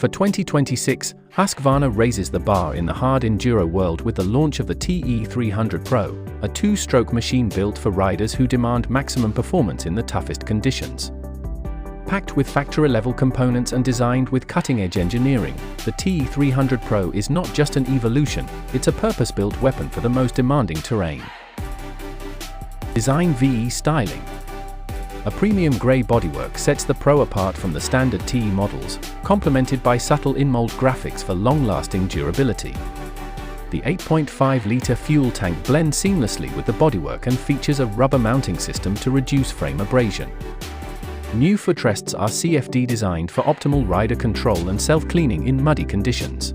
For 2026, Husqvarna raises the bar in the hard enduro world with the launch of the TE 300 Pro, a two-stroke machine built for riders who demand maximum performance in the toughest conditions. Packed with factory-level components and designed with cutting-edge engineering, the TE 300 Pro is not just an evolution, it's a purpose-built weapon for the most demanding terrain. Design VE styling. A premium grey bodywork sets the Pro apart from the standard TE models, complemented by subtle in-mold graphics for long-lasting durability. The 8.5-litre fuel tank blends seamlessly with the bodywork and features a rubber mounting system to reduce frame abrasion. New footrests are CFD designed for optimal rider control and self-cleaning in muddy conditions.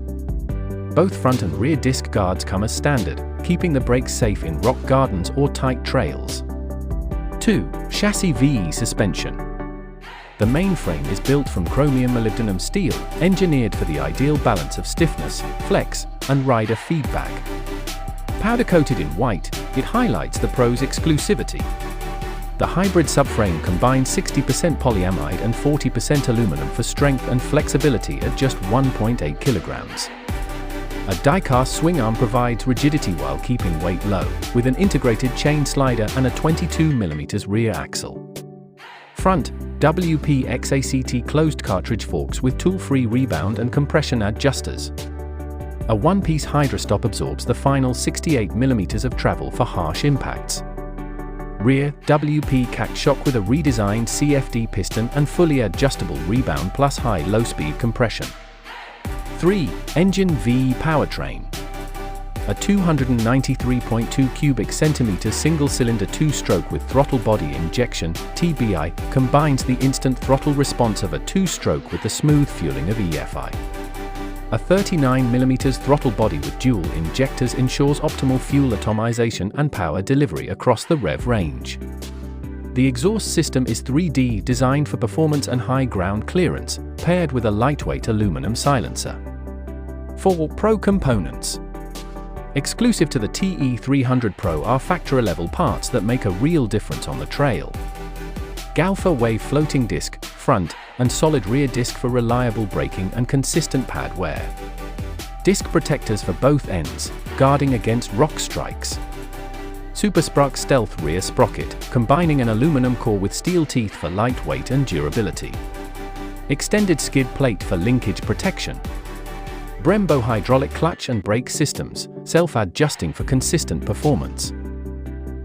Both front and rear disc guards come as standard, keeping the brakes safe in rock gardens or tight trails. 2. Chassis VE suspension. The main frame is built from chromium molybdenum steel, engineered for the ideal balance of stiffness, flex, and rider feedback. Powder-coated in white, it highlights the Pro's exclusivity. The hybrid subframe combines 60% polyamide and 40% aluminum for strength and flexibility at just 1.8 kilograms. A die-cast swing arm provides rigidity while keeping weight low, with an integrated chain slider and a 22mm rear axle. Front, WP XACT closed cartridge forks with tool-free rebound and compression adjusters. A one-piece hydrostop absorbs the final 68mm of travel for harsh impacts. Rear, WP XACT shock with a redesigned CFD piston and fully adjustable rebound plus high-low-speed compression. 3. Engine VE powertrain. A 293.2 cubic centimeter single-cylinder two-stroke with throttle body injection (TBI) combines the instant throttle response of a two-stroke with the smooth fueling of EFI. A 39mm throttle body with dual injectors ensures optimal fuel atomization and power delivery across the rev range. The exhaust system is 3D designed for performance and high ground clearance, paired with a lightweight aluminum silencer. 4. Pro components. Exclusive to the TE 300 Pro are factory-level parts that make a real difference on the trail. GALFER wave floating disc, front, and solid rear disc for reliable braking and consistent pad wear. Disc protectors for both ends, guarding against rock strikes. SuperSprock stealth rear sprocket, combining an aluminum core with steel teeth for lightweight and durability. Extended skid plate for linkage protection. Brembo hydraulic clutch and brake systems, self-adjusting for consistent performance.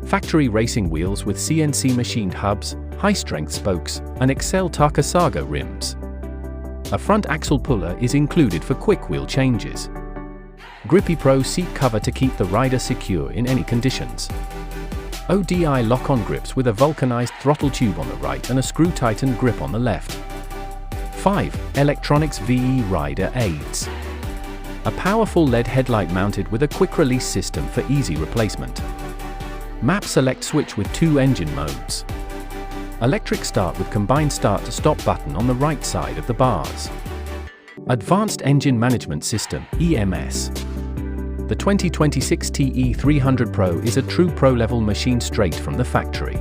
Factory racing wheels with CNC machined hubs, high-strength spokes, and Excel Takasago rims. A front axle puller is included for quick wheel changes. Grippy Pro seat cover to keep the rider secure in any conditions. ODI lock-on grips with a vulcanized throttle tube on the right and a screw-tightened grip on the left. 5. Electronics VE rider aids. A powerful LED headlight mounted with a quick-release system for easy replacement. Map select switch with 2 engine modes. Electric start with combined start-to-stop button on the right side of the bars. Advanced Engine Management System (EMS). The 2026 TE 300 Pro is a true pro-level machine straight from the factory.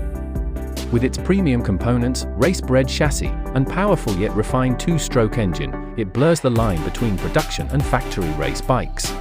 With its premium components, race-bred chassis, and powerful yet refined two-stroke engine, it blurs the line between production and factory race bikes.